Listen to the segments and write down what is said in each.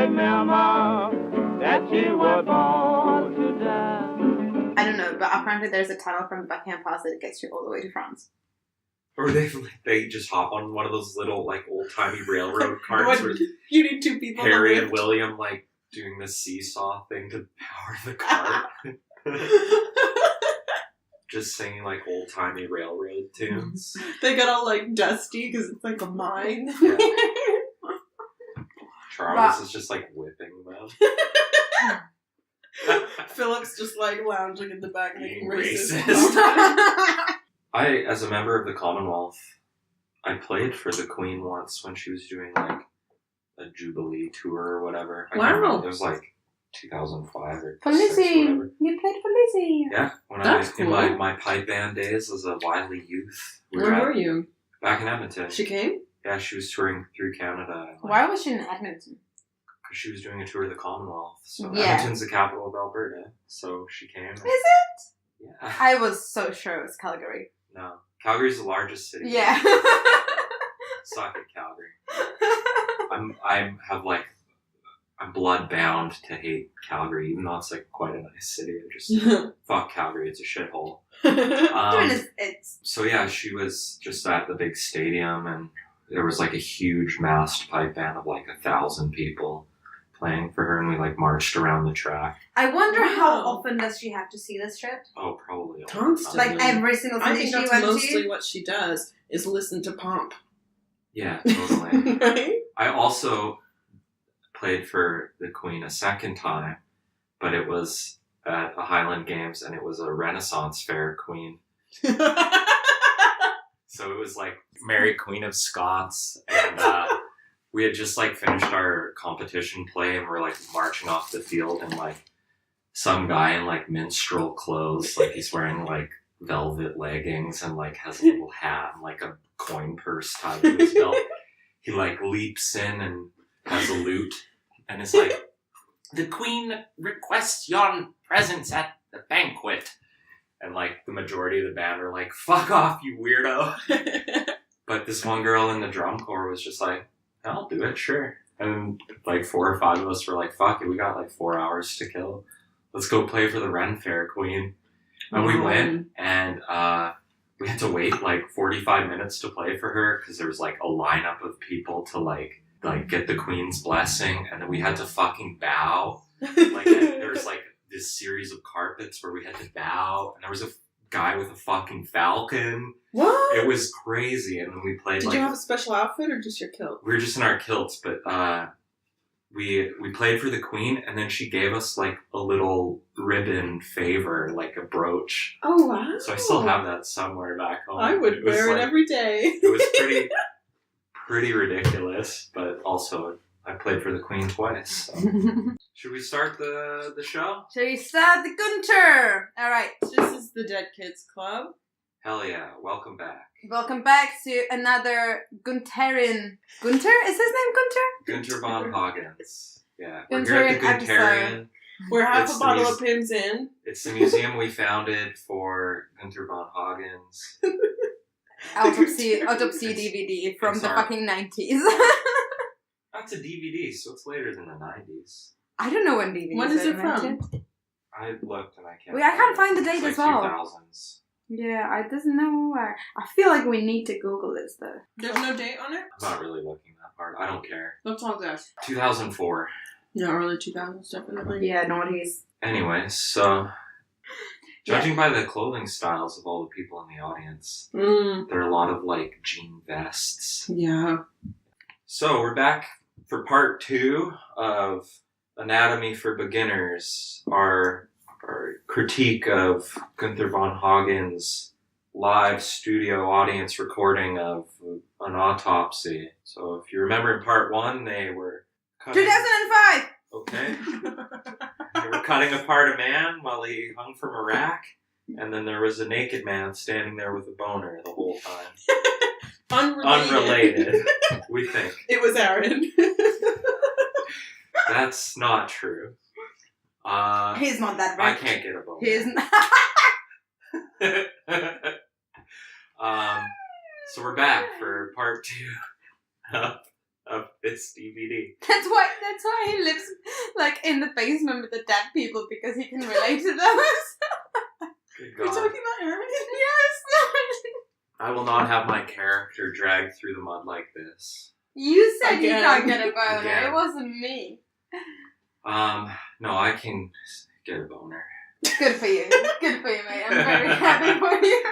remember that you were born to die. I don't know, but apparently there's a tunnel from Buckingham Palace that gets you all the way to France. Or they just hop on one of those little, like, old-timey railroad carts where You need two people. Harry and William, like, doing the seesaw thing to power the cart. Just singing, like, old-timey railroad tunes. They get all, like, dusty because it's like a mine. Yeah. Charles is just, like, whipping them. Philip's just, like, lounging in the back making racist. I, as a member of the Commonwealth, I played for the Queen once when she was doing, like, a Jubilee tour or whatever. I can't remember. It was, like, 2005 or For Lizzie! 2006, whatever. You played for Lizzie! Yeah, when That's in cool. my pipe band days as a wily youth. Where were you? Back in Edmonton. She came? Yeah, she was touring through Canada. And, like, Why was she in Edmonton? because she was doing a tour of the Commonwealth. So Yeah. Edmonton's the capital of Alberta. So she came. Is it? Yeah. I was so sure it was Calgary. No. Calgary's the largest city. Yeah. Suck it, Calgary. I'm blood bound to hate Calgary, even though it's like quite a nice city. I just fuck Calgary, it's a shithole. So yeah, she was just at the big stadium, and there was like a huge masked pipe band of like 1,000 people playing for her, and we like marched around the track. I wonder how often does she have to see this shit? Oh, probably Constantly. Like every single I city think she that's went mostly to? what she does, is listen to Pomp. Yeah, totally. Right? I also played for the Queen a second time, but it was at a Highland Games, and it was a Renaissance Fair Queen. So it was like Mary Queen of Scots, and we had just like finished our competition play, and we're like marching off the field, and like some guy in like minstrel clothes, like he's wearing like velvet leggings and like has a little hat and like a coin purse tied to his belt. He like leaps in and has a lute and is like, "The Queen requests yon presence at the banquet." And like the majority of the band were like, "Fuck off, you weirdo." But this one girl in the drum corps was just like, "I'll do it, sure." And like 4 or 5 of us were like, "Fuck it, we got like 4 hours to kill. Let's go play for the Ren Fair Queen." And we went, and we had to wait like 45 minutes to play for her because there was like a lineup of people to like get the Queen's blessing, and then we had to fucking bow. Like there was like this series of carpets where we had to bow, and there was a guy with a fucking falcon. What? It was crazy, and then we played. Did you have a special outfit or just your kilt? We were just in our kilts, but we played for the Queen, and then she gave us like a little ribbon favor, like a brooch. Oh wow! So I still have that somewhere back home. I would wear it every day. It was pretty ridiculous, but also I played for the Queen twice. So. Should we start the show? Shall we start the Gunther? Alright. This is the Dead Kids Club. Hell yeah, welcome back. Welcome back to another Gunterian. Gunther? Is his name Gunther? Gunther von Hagens. Yeah, we're Gunther here at the episode. Gunterian. We're half It's a the bottle of Pimms in. It's the museum we founded for Gunther von Hagens. Autopsy DVD from It's the our- fucking 90s. That's a DVD, so it's later than the 90s. I don't know when DVDs When is were it from? invented. I looked and I can't. Wait, I can't find the It's date like as well. 2000s. Yeah, I doesn't know where. I feel like we need to Google this though. There's no date on it? I'm not really looking that hard. I don't care. Let's all guess. 2004. Yeah, early 2000s, definitely. Yeah, noughties. Anyway, so judging by the clothing styles of all the people in the audience, there are a lot of like jean vests. Yeah. So we're back for part 2 of Anatomy for Beginners, our critique of Gunther von Hagens' live studio audience recording of an autopsy. So if you remember in part 1, they were cutting, 2005! okay. They were cutting apart a man while he hung from a rack, and then there was a naked man standing there with a boner the whole time. Unrelated, we think. It was Aaron. That's not true. He's not that I rich. can't get a boner. He's not. So we're back for part 2 of It's DVD. That's why he lives like in the basement with the dead people, because he can relate to those. Good You're God. talking about Aaron? Yes. I will not have my character dragged through the mud like this. You said you Again. can't get a boner. Again. It wasn't me. No, I can get a boner. Good for you. Good for you, mate. I'm very happy for you.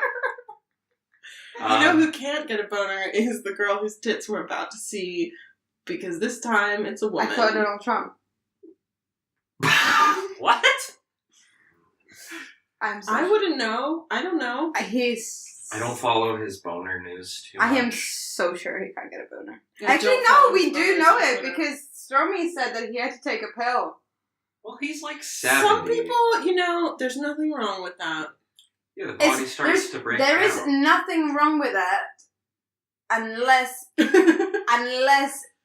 You know who can't get a boner is the girl whose tits we're about to see, because this time it's a I woman. thought Donald Trump. What? I'm sorry. I wouldn't know. I don't know. I don't follow his boner news too much. I am so sure he can't get a boner. Yeah, Actually, don't no, follow we his do boners know on it Twitter. because Stormy said that he had to take a pill. Well, he's like 70. Some people, there's nothing wrong with that. Yeah, the body starts to break There down. is nothing wrong with that, unless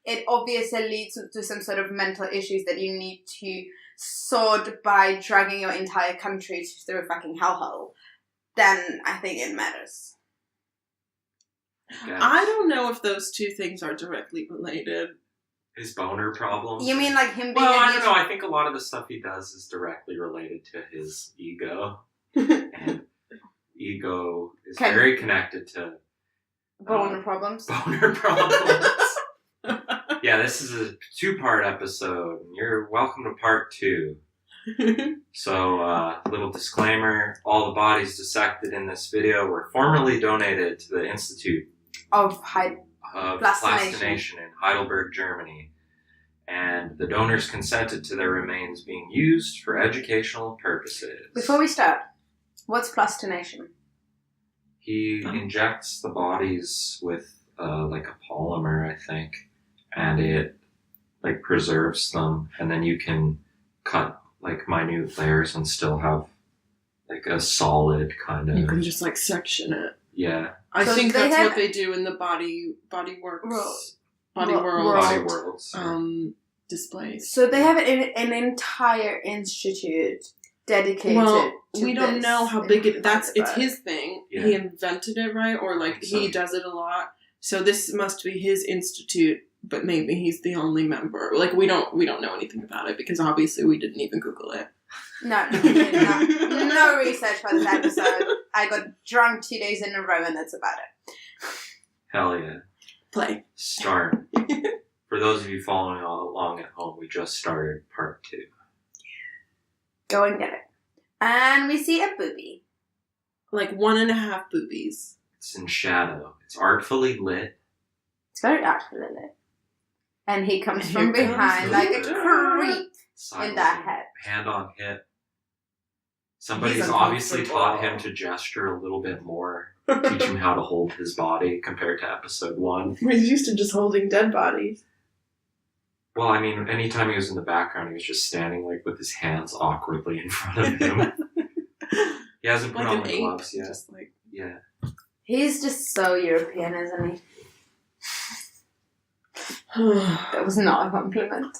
it obviously leads to some sort of mental issues that you need to sort by dragging your entire country through a fucking hellhole. Then I think it matters. Yes. I don't know if those two things are directly related. His boner problems. You mean like him being Well, a I don't know. I think a lot of the stuff he does is directly related to his ego. And ego is Okay. very connected to boner problems? boner problems. Yeah, this is a 2-part episode. And you're welcome to part 2. So, little disclaimer. All the bodies dissected in this video were formerly donated to the Institute Of of Plastination. Plastination in Heidelberg, Germany. And the donors consented to their remains being used for educational purposes. Before we start, what's plastination? He injects the bodies with like a polymer, I think, and it like preserves them, and then you can cut like minute layers and still have like a solid kind of You can just like section it. yeah I So think they that's have- what they do in the body works, body World. world body worlds. displays. So they have an entire institute dedicated Well, to we don't this know how in big it's Heidelberg. his thing. Yeah. He invented it, right? Or like think so. he does it a lot. So this must be his institute, but maybe he's the only member. Like we don't know anything about it because obviously we didn't even Google it. No, no research for this episode. I got drunk 2 days in a row and that's about it. Hell yeah. Play. Start. For those of you following all along at home, we just started part 2. Go and get it. And we see a booby. Like 1.5 boobies. It's in shadow. It's artfully lit. It's very artfully lit. And he comes Here from comes behind the like a booby. creep Silent, in that head. hand on hip. Somebody's He's obviously taught him uncomfortable. to gesture a little bit more, teach him how to hold his body compared to episode 1. He's used to just holding dead bodies. Well, I mean, anytime he was in the background, he was just standing like with his hands awkwardly in front of him. He hasn't put Like on an the ape. gloves yet. Just like Yeah. He's just so European, isn't he? That was not a compliment.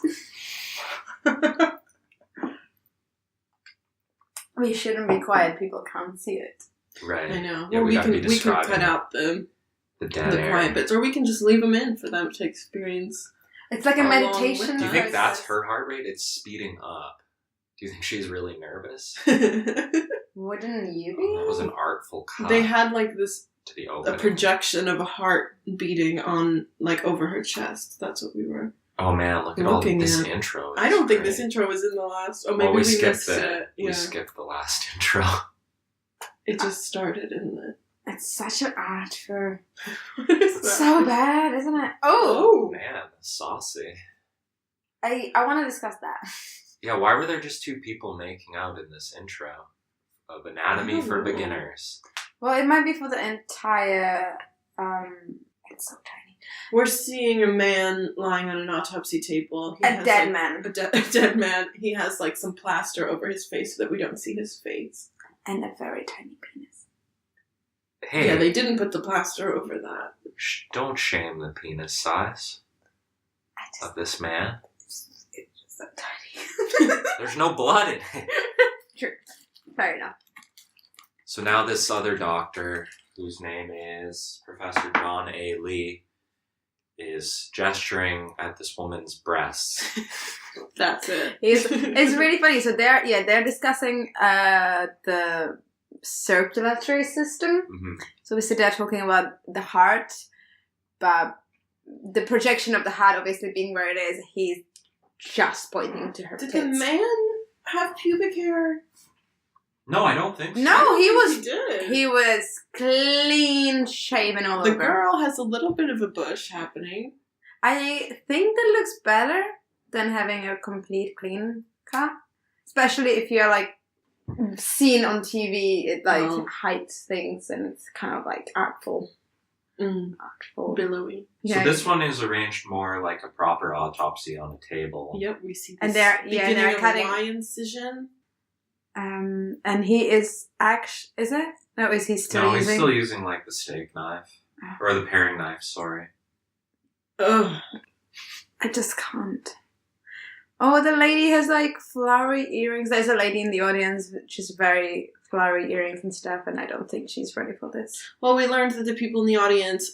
We shouldn't be quiet. People can't see it. Right. I know. Yeah, well, we gotta can be we can cut describing out the dead air. quiet bits, or we can just leave them in for them to experience. It's like a Along meditation. with Do you think process. that's her heart rate? It's speeding up. Do you think she's really nervous? Wouldn't you Oh, that was be? an artful cut They had like this to the a opening. projection of a heart beating on like over her chest. That's what we were. Oh man, look at all Looking this at- intro. I don't think Great. this intro was in the last. Oh, Well, maybe we we skipped missed the it. Yeah, we skipped the last intro. it just started in the. It's such an art for What is that? so bad, isn't it? Oh, Oh man, saucy. I want to discuss that. Yeah, why were there just 2 people making out in this intro of Anatomy for Oh. Beginners? Well, it might be for the entire. It's so tiny. We're seeing a man lying on an autopsy table. He A has, dead like, man a dead man. He has like some plaster over his face so that we don't see his face. and a very tiny penis. Hey, Yeah, they didn't put the plaster over that. don't shame the penis size I just. of this man. It's just so tiny. There's no blood in it. True. Fair enough. So now this other doctor, whose name is Professor John A. Lee, is gesturing at this woman's breasts. That's it. It's really funny. So they're discussing the circulatory system. Mm-hmm. So obviously they're talking about the heart, but the projection of the heart obviously being where it is, he's just pointing to her Did tits. the man have pubic hair? No, I don't think so. No, He was clean shaven all The over. girl has a little bit of a bush happening. I think that looks better than having a complete clean cut. Especially if you're like seen on TV, it like hides things and it's kind of like artful. Artful. Billowy. So this one is arranged more like a proper autopsy on a table. Yep, we see this And they're beginning of cutting a Y incision. and he is is it? No, is he still No, using? he's still using like the steak knife. Or the paring knife, sorry. Ugh. I just can't. Oh, the lady has like flowery earrings. There's a lady in the audience which is very flowery earrings and stuff, and I don't think she's ready for this. Well, we learned that the people in the audience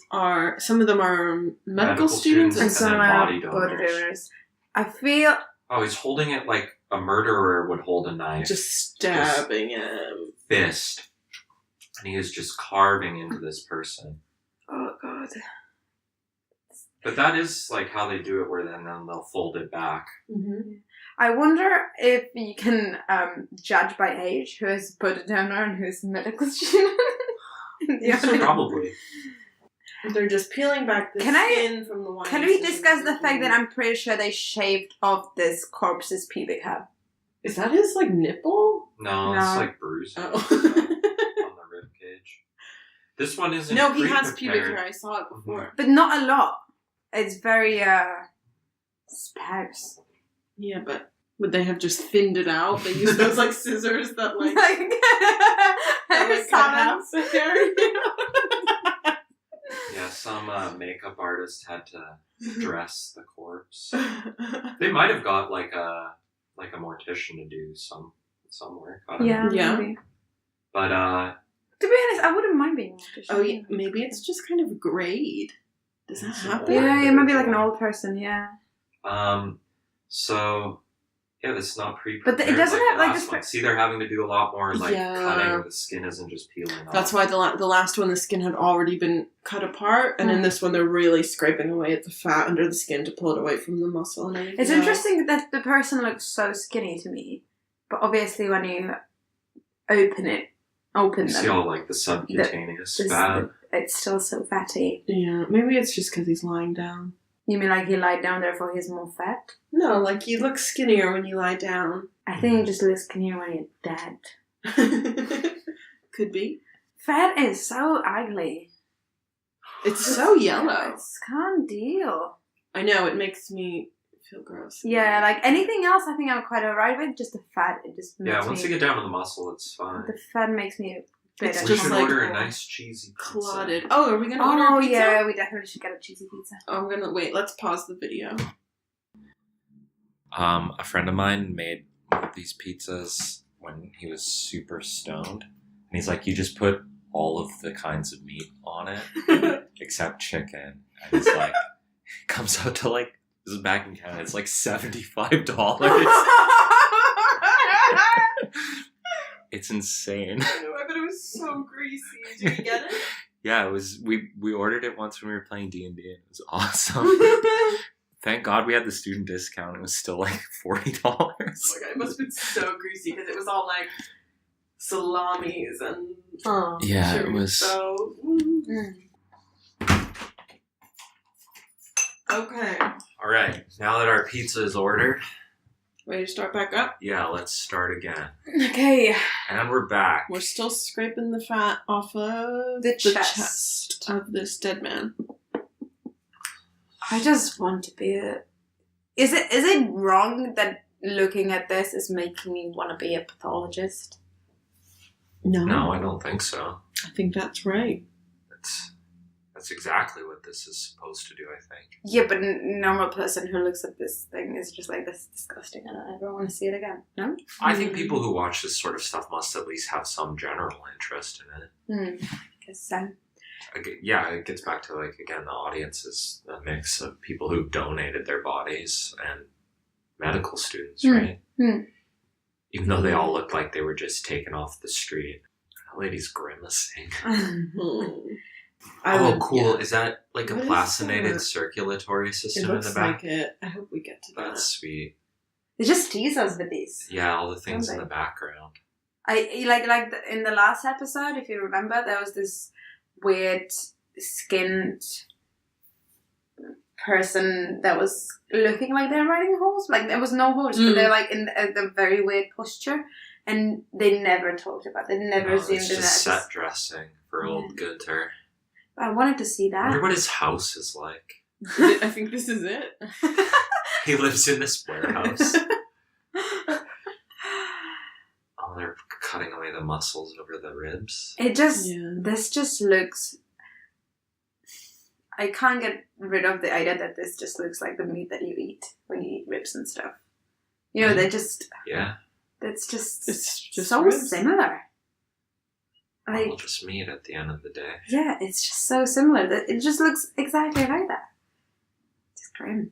some of them are medical students and And some then are body body donors. donors. I feel Oh, he's holding it like a murderer would hold a knife. just stabbing him. Fist. And he is just carving into this person. oh god. But that is like how they do it, where then they'll fold it back. Mm-hmm. I wonder if you can judge by age who is body donor and who's medical student. in the audience. Probably. They're just peeling back the Can I- skin from the Y Can we incision. discuss the fact that I'm pretty sure they shaved off this corpse's pubic hair? Is that his, like, nipple? No, No. it's like bruised Oh. on the rib cage. This one isn't. No, he has pubic pre-prepared. hair. I saw it before. But not a lot. It's very sparse. Yeah, but would they have just thinned it out? They use those, like, scissors that, like... Like, that, like, cut half salons. the hair, you know? Yeah, some makeup artist had to dress the corpse. They might have got like a mortician to do some work. I don't know. Yeah. Maybe. But To be honest, I wouldn't mind being a mortician. Oh, yeah, maybe it's just kind of a grade. Does that It's happen? Yeah, maybe like an old person, yeah. so yeah, this is not But pre-prepared. it doesn't like have, the like, last this- one. See, they're having to do a lot more like Yeah. cutting. The skin isn't just peeling off. That's why the last one, the skin had already been cut apart, and in this one, they're really scraping away at the fat under the skin to pull it away from the muscle and everything. It's else. interesting that the person looks so skinny to me, but obviously when you open You them, see all like the subcutaneous fat. it's still so fatty. Yeah, maybe it's just because he's lying down. You mean like he lied down, therefore he's more fat? No, like you look skinnier when you lie down. I think you just look skinnier when you're dead. Could be. Fat is so ugly. It's so I yellow. just can't deal. I know, it makes me feel gross. Yeah, like anything else I think I'm quite alright with, just the fat, it just makes Yeah, once me... you get down to the muscle, it's fine. The fat makes me a bit It's We just should like order a nice cheesy pizza. Clotted. Oh, are we gonna order Oh a pizza? yeah, we definitely should get a cheesy pizza. I'm gonna wait. Let's pause the video. A friend of mine made one of these pizzas when he was super stoned. And he's like, you just put all of the kinds of meat on it, except chicken. And it's like, it comes out to like, this is back in Canada, it's like $75. It's insane. I know, but it was so greasy. Did you get it? Yeah, it was, we ordered it once when we were playing D&D and it was awesome. Thank God we had the student discount. It was still like $40. Oh my god, it must have been so greasy because it was all like salamis and Yeah, it sugar, was- so okay. All right, now that our pizza is ordered, Ready to start back up? yeah, let's start again. Okay. And we're back. We're still scraping the fat off of The chest of this dead man. I just want to be a... Is it wrong that looking at this is making me want to be a pathologist? No, I don't think so. I think that's right. That's exactly what this is supposed to do, I think. Yeah, but a normal person who looks at this thing is just like, this is disgusting. I don't ever want to see it again. No? I think people who watch this sort of stuff must at least have some general interest in it. I guess so. Yeah, it gets back to, like, again, the audience is a mix of people who've donated their bodies and medical students, right? Even though they all looked like they were just taken off the street. That lady's grimacing. Cool. Yeah. Is that like a placinated circulatory system in the back? Like it. I hope we get to that. That's sweet. They just tease us with these. Yeah, all the things in the background. In the last episode, if you remember, there was this weird skinned person that was looking like they're riding a horse. Like, there was no horse, but they're like in the very weird posture, and they never talked about it. They never seemed in that. It's just set dressing for old Gunther. I wanted to see that. I wonder what his house is like. I think this is it. He lives in this warehouse. Oh, they're cutting away the muscles over the ribs. This just looks... I can't get rid of the idea that this just looks like the meat that you eat when you eat ribs and stuff. You know, they just... Yeah. It's just so ribs. Similar. All just meat at the end of the day. Yeah, it's just so similar. That it just looks exactly like that. It's grim.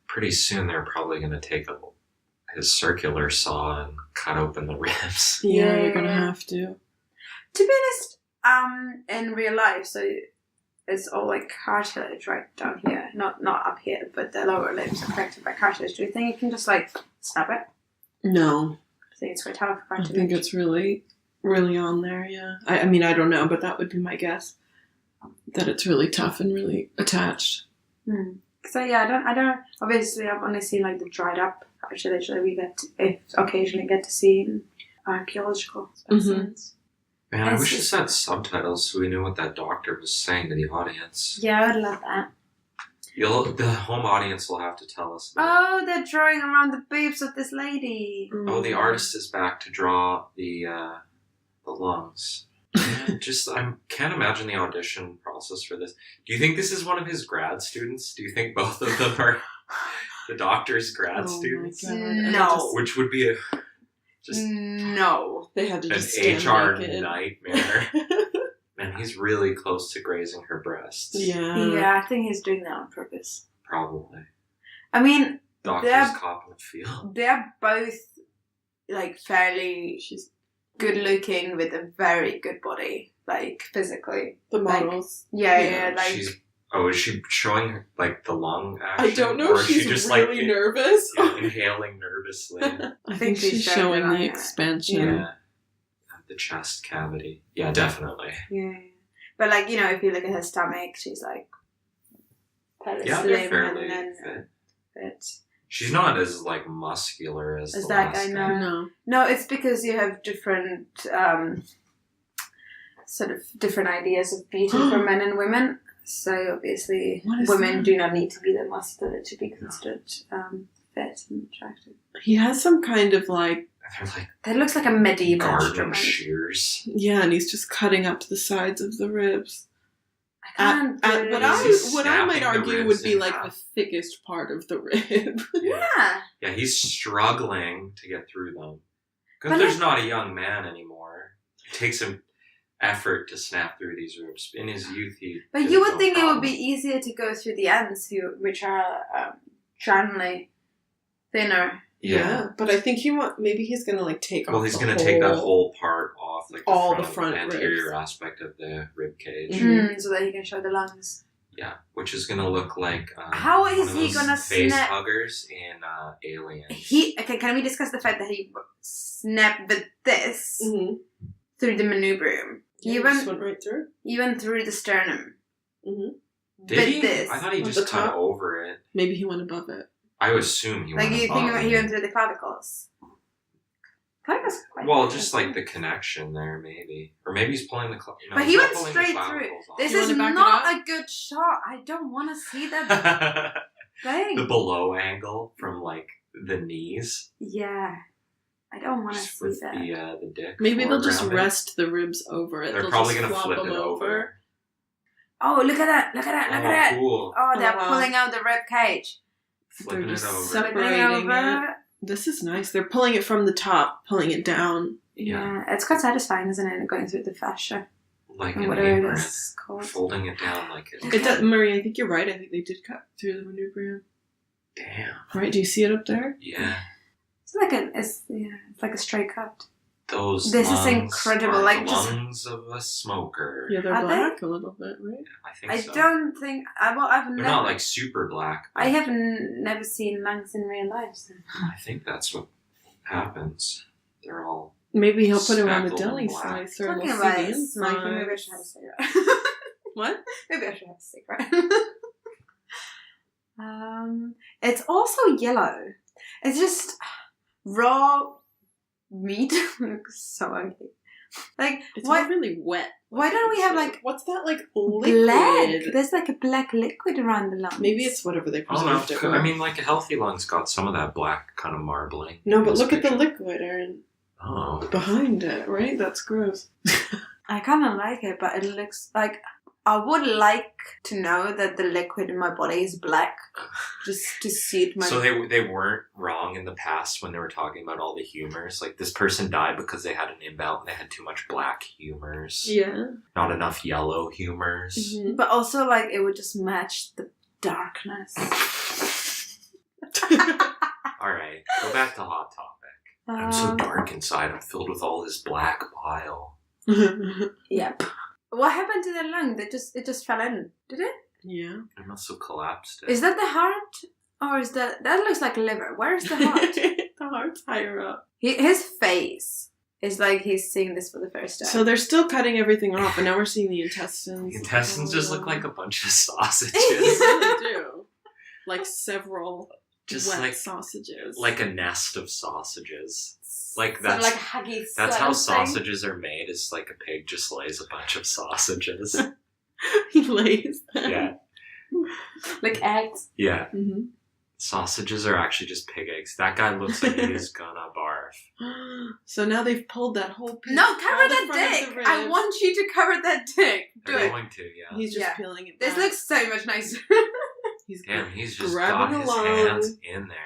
Pretty soon they're probably gonna take his circular saw and cut open the ribs. Yeah, you're gonna have to. To be honest, in real life, so it's all like cartilage right down here. Not up here, but the lower limbs are affected by cartilage. Do you think you can just like snap it? No. I think it's quite tough cartilage. I think it's really on there, yeah. I mean, I don't know, but that would be my guess. That it's really tough and really attached. So yeah, I don't. Obviously, I've only seen like the dried up cartilage that we occasionally get to see in archaeological specimens. Man, I wish it had subtitles so we knew what that doctor was saying to the audience. Yeah, I would love that. The home audience will have to tell us. Oh, they're drawing around the boobs of this lady. Oh, the artist is back to draw the lungs. I can't imagine the audition process for this. Do you think this is one of his grad students? Do you think both of them are the doctor's grad students? No. Which would be no. They had to just an HR nightmare. And he's really close to grazing her breasts. Yeah, I think he's doing that on purpose. Probably. I mean, doctors copping a feel. They're both like fairly good looking with a very good body, like physically. The models. Like, yeah, like. Is she showing her, like, the lung action? I don't know if she's just really nervous. Inhaling nervously. I think she's showing the expansion. Yeah. The chest cavity. Yeah, definitely. Yeah. But, like, you know, if you look at her stomach, she's, like, fairly fit. She's not as, like, muscular as the that last guy. guy. No, it's because you have different, sort of different ideas of beauty for men and women. So obviously, women do not need to be that muscular to be considered fit and attractive. He has some kind of like that looks like a medieval garden shears. Yeah, and he's just cutting up the sides of the ribs. I can't. What I might argue would be like the thickest part of the rib. Yeah, he's struggling to get through them. Gunther's not a young man anymore. It takes him effort to snap through these ribs. In his youth, But you would think it would be easier to go through the ends, which are generally thinner. Yeah, but I think maybe he's gonna like take off. Well, he's gonna take that whole part off, like all the front anterior aspect of the rib cage, so that he can show the lungs. Yeah, which is gonna look like how is he gonna face snap huggers in Aliens? Can we discuss the fact that he snapped with this through the manubrium? He went right through. He went through the sternum. Did he? This. I thought he just cut over it. Maybe he went above it. I would assume he went above it. Like, you think he went through the clavicles? Well, just like the connection there, maybe. Or maybe he's pulling the clavicles. But he went straight through. This is not a good shot. I don't want to see that thing. The below angle from, like, the knees. Yeah. I don't want to see that. The dick. Maybe they'll just rest the ribs over it. They're probably going to flip it over. Oh, look at that. Look at that. Look at that. Cool. Oh, they're pulling out the rib cage. Flipping it over. Separating it. This is nice. They're pulling it from the top, pulling it down. Yeah. It's quite satisfying, isn't it? Going through the fascia. like Or an whatever it apron, is called. folding it down like it. It does, Marie, I think you're right. I think they did cut through the manubrium. Damn. Right? Do you see it up there? Yeah. It's like it's like a straight cut. Those This is lungs incredible, are like, the just- lungs of a smoker. Yeah, they're Are they? black a little bit, right? I think I so. don't think. I've They're never. not like super black. I have never seen lungs in real life. So. I think that's what happens. They're all. Maybe he'll put him on the Speckled deli and black. slicer and Talking we'll see about the smoking, maybe I insides. should have a cigarette. What? Maybe I should have a cigarette. It's also yellow. It's just raw meat. Looks so ugly. Like, It's why? not really wet. Why don't we have like What's that like liquid? black? There's like a black liquid around the lungs. Maybe it's whatever they I don't know. preserved it with. I mean, like a healthy lung's got some of that black kind of marbling. No, but This look at the picture. liquid, Aaron. Oh. Behind it, right? That's gross. I kind of like it, but it looks like I would like to know that the liquid in my body is black, just to suit my. So they weren't wrong in the past when they were talking about all the humors. Like this person died because they had an imbalance. They had too much black humors, Yeah. not enough yellow humors. Mhm. But also, like, it would just match the darkness. All right, go back to hot topic. I'm so Um, dark inside. I'm filled with all this black bile. Yep. What happened to the lung? It just fell in. Did it? Yeah. It must have collapsed. Is that the heart, or is that looks like liver? Where's the heart? The heart's higher up. His face is like he's seeing this for the first time. So they're still cutting everything off, and now we're seeing the intestines. The intestines just look like a bunch of sausages. They really do. Like several Just wet like sausages. like a nest of sausages. Like So, that's like huggy. that's how sort of thing. sausages are made. Is like a pig just lays a bunch of sausages. he lays them. Yeah, Like eggs. yeah. Mm-hmm. Sausages are actually just pig eggs. That guy looks like he's gonna barf. So now they've pulled that whole piece. No, all cover the that front of dick. the I ribs. want you to cover that dick. Do They're it. going to, yeah. He's just Yeah. peeling it This back. looks so much nicer. He's Damn, he's just grabbing got his along. hands in there.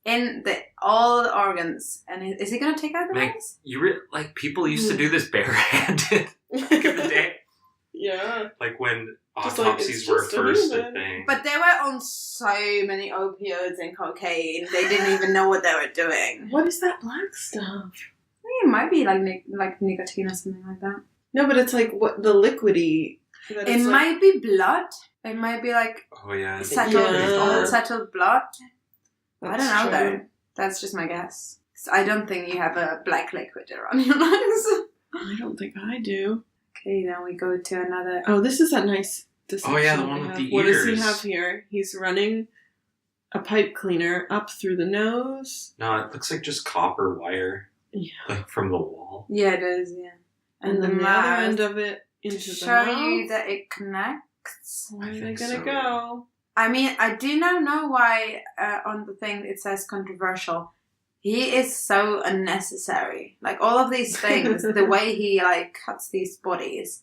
In all the organs. And is he gonna take out the Meg, organs? like people used to do this barehanded back in the day, Yeah. like when Just like, autopsies it's were just a first a human. thing. But they were on so many opioids and cocaine. They didn't even know what they were doing. What is that black stuff? It might be like like nicotine or something like that. No, but it's like what the liquidy. that It it's like- might be blood. It might be like Oh yeah, Yeah. settled blood. I don't know That's true. though. That's just my guess. So I don't think you have a black liquid around your lungs. I don't think I do. Okay, then we go to another. Oh, this is that nice dissection. Oh, yeah, the they one with have. the What does he ears. have here? He's running a pipe cleaner up through the nose. No, it looks like just copper wire, Yeah. like from the wall. Yeah, it is. Yeah, And the then the other mouth end of it to into the show mouth. you that it connects. Where I are they think gonna so, go? I mean, I do now know why on the thing it says controversial. He is so unnecessary. Like all of these things, the way he like cuts these bodies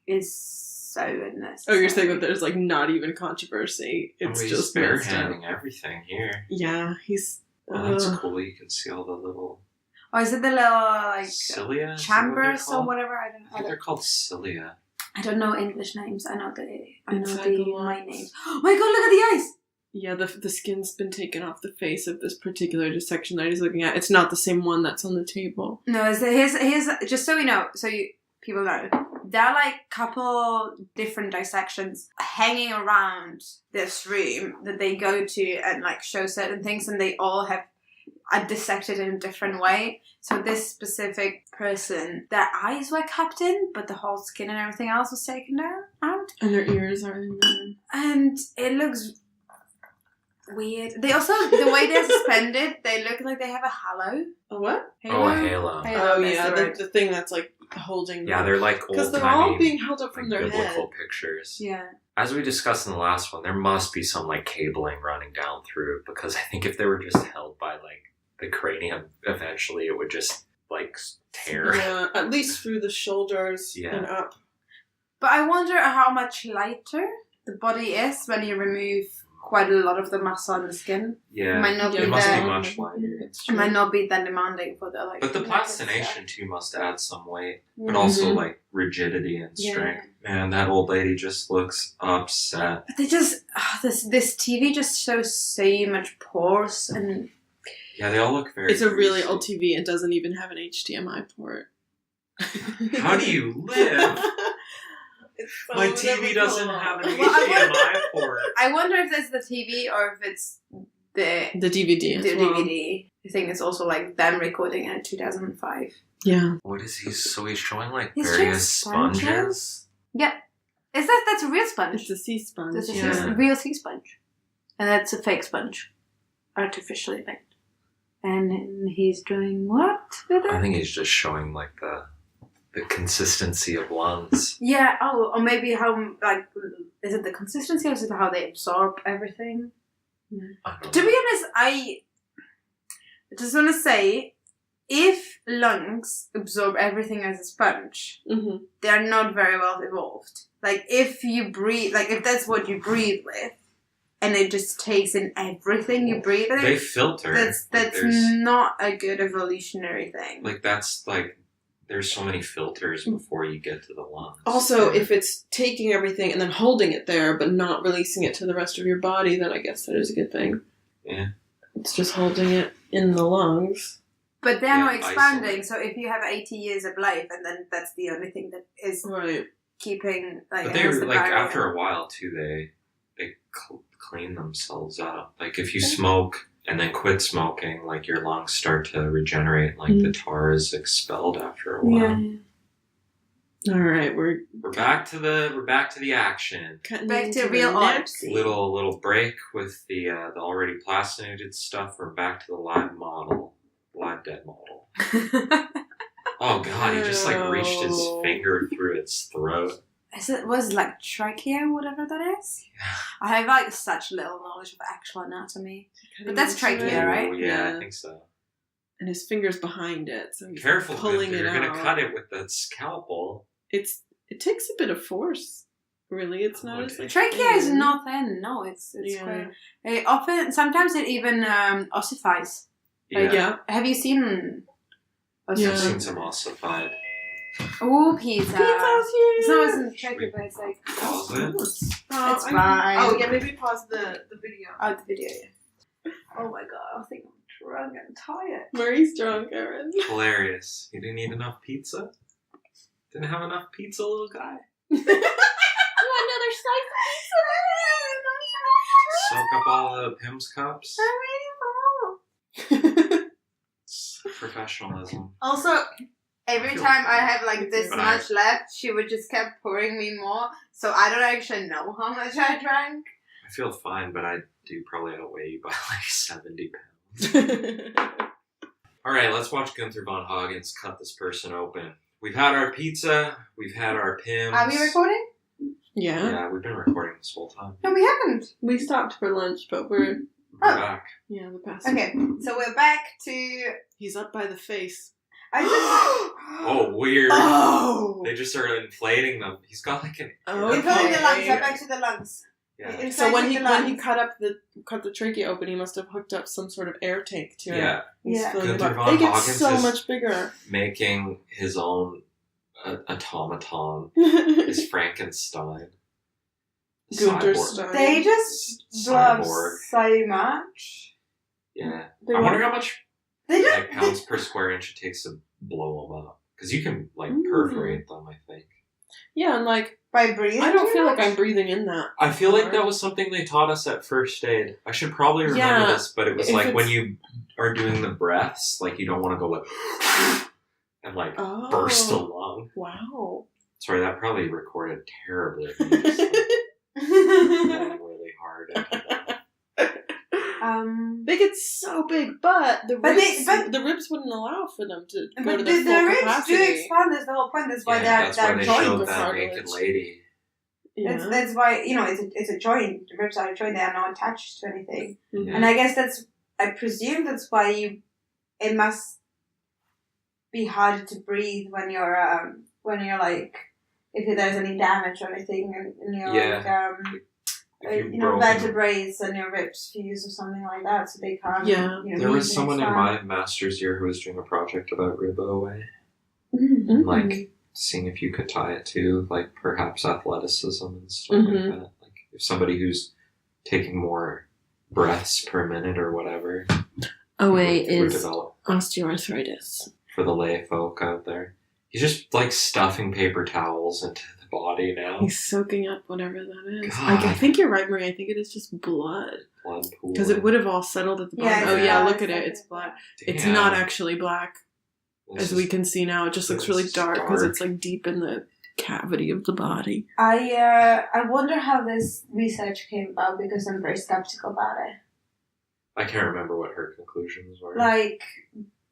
is so unnecessary. Oh, you're saying that there's like not even controversy. It's he's just messed up. barehanding everything here. Yeah, he's. Oh, that's ugh. cool. You can see all the little Oh, is it the little like cilia. Is that what they're chambers or called? whatever? I think they're called cilia. I don't know English names. I know Inside the the my lungs. names. Oh my god! Look at the eyes. Yeah, the skin's been taken off the face of this particular dissection that he's looking at. It's not the same one that's on the table. No, here's just so we know, so you people know. There are like couple different dissections hanging around this room that they go to and like show certain things, and they all are dissected in a different way. So this specific person, their eyes were kept in, but the whole skin and everything else was taken out, And their ears are in there. and it looks weird. They also the way they're suspended, they look like they have a halo. A what? Oh, a halo. Oh, that's yeah, the the, word. the thing that's like holding. Yeah, they're like Because old they're all timey, being held up from like, their biblical head. pictures. Yeah. As we discussed in the last one, there must be some like cabling running down through, because I think if they were just held by like the cranium, eventually it would just like tear. Yeah, at least through the shoulders Yeah. and up. But I wonder how much lighter the body is when you remove quite a lot of the muscle on the skin. Yeah, Might not it be must that- be much lighter. It might not be that demanding for the like. But the naked plastination too must add some weight, but stuff. also like rigidity and Yeah. strength. Man, that old lady just looks upset. But they just this TV just shows so much pores and Yeah, they all look very. It's a really greasy. old TV. It doesn't even have an HDMI port. How do you live? It's My so TV doesn't difficult. have an Well, I HDMI port. I wonder if that's the TV or if it's the The DVD as well. DVD. I think it's also like them recording in 2005. Yeah. What is he? So he's showing like He's various showing sponges? sponges. Yeah, that's a real sponge. It's a sea sponge. That's a Yeah. real sea sponge, and that's a fake sponge, artificially made. And he's doing what with it? I think he's just showing like the consistency of lungs. Yeah. Oh, or maybe how like is it the consistency or is it how they absorb everything? I don't To know. be honest, I just want to say, if lungs absorb everything as a sponge, Mm-hmm. they are not very well evolved. Like if you breathe, like if that's what you breathe with, and it just takes in everything you breathe in, They filter. that's Like, there's not a good evolutionary thing. like that's like there's so many filters before you get to the lungs. Also, if it's taking everything and then holding it there, but not releasing it to the rest of your body, then I guess that is a good thing. Yeah. It's just holding it in the lungs. But they're not Yeah, expanding. isolate. So if you have 80 years of life, and then that's the only thing that is Right. keeping like. But they has were the like barrier. after a while too. They clean themselves up. Like if you smoke and then quit smoking, like your lungs start to regenerate. Like the tar is expelled after a while. Yeah. All right, we're We're back to the action. cutting Back into to the real next- autopsy. Little break with the already plastinated stuff. We're back to the live dead model. Oh god, he just like reached his No. finger through its throat. Was it like trachea, whatever that is? I have like such little knowledge of actual anatomy. Cutting But that's into trachea, it. right? Oh, yeah, Yeah. I think so. And his finger's behind it, so he's Careful, pulling Gunther, it you're out. gonna cut it with the scalpel. It takes a bit of force. Really, it's not Oh, as like Trachea is thin. not thin. No, it's Yeah. quite. Sometimes it even ossifies. Yeah, Yeah. Have you seen? Yeah. I've seen some ossified. Oh, pizza. Pizza's here. It's not as trachea, but it's like. Pause it. It's fine. Oh yeah, maybe pause the video. Oh, the video. Yeah. Oh my god, I think I'm drunk and tired. Murray's drunk, Erin. Hilarious. You didn't eat enough pizza? Didn't have enough pizza, little guy? Another slice Soak up all the Pimms cups? I'm waiting It's professionalism. Also, every feel time I fine. have like this But much left, she would just keep pouring me more. So I don't actually know how much I drank. I feel fine, but I do probably outweigh you by like 70 pounds. Alright, let's watch Gunther von Hagens cut this person open. We've had our pizza, we've had our Pimms. Are we recording? Yeah. Yeah, we've been recording this whole time. No, we haven't. We stopped for lunch, but we're We're Oh. back. the past. Okay, so we're back to. He's up by the face. I just. Oh, weird. Oh! They just started inflating them. He's got like an. We're going to the lungs. We're back to the lungs. Yeah. So when he Inflating the cut the trachea open, he must have hooked up some sort of air tank to it. Yeah. He's Yeah. filling it Gunther up. von They get Hagens so is- much bigger. Making his own automaton. His Frankenstein. Gunther Cyborg. Stein. They just love Cyborg. so much. Yeah. They I wonder want- how much They just. like pounds per square inch it takes to blow them up. Because you can like Ooh. perforate them, I think. Yeah, and like By breathing? I don't too feel like much? I'm breathing in that. I feel like Or- that was something they taught us at first aid. I should probably remember Yeah, this, but it was if like when it's- you are doing the breaths, like you don't want to go like and like Oh. burst a lung. Wow. Sorry, that probably recorded terribly. Me just, like, blowing really hard into that. They get so big, but the But ribs, but- the ribs wouldn't allow for them to go But to the their full ribs capacity. do expand. That's the whole point. That's why Yeah, that's why they're they joined. showed with that cartilage. naked lady. Yeah. That's why it's a joint. The ribs are a joint. They are not attached to anything. Mhm. And I guess I presume that's why it must be harder to breathe when you're like if there's any damage or anything and you're Yeah. like vertebrae and your ribs fuse or something like that, so they can't. Yeah. There was someone in my master's year who was doing a project about rib OA. And, like, seeing if you could tie it to, like, perhaps athleticism and stuff like that. Like, if somebody who's taking more breaths per minute or whatever. OA is osteoarthritis. For the lay folk out there. He's just, like, stuffing paper towels into the body now. He's soaking up whatever that is. God. I think you're right, Marie. I think it is just blood. Blood pool. Because it would have all settled at the bottom. Yeah, Oh, yeah, it's look at it. It's black. It's Damn. not actually black. This As we is- can see now, it just looks really dark because it's like deep in the cavity of the body. I wonder how this research came about because I'm very skeptical about it. I can't remember what her conclusions were. Like,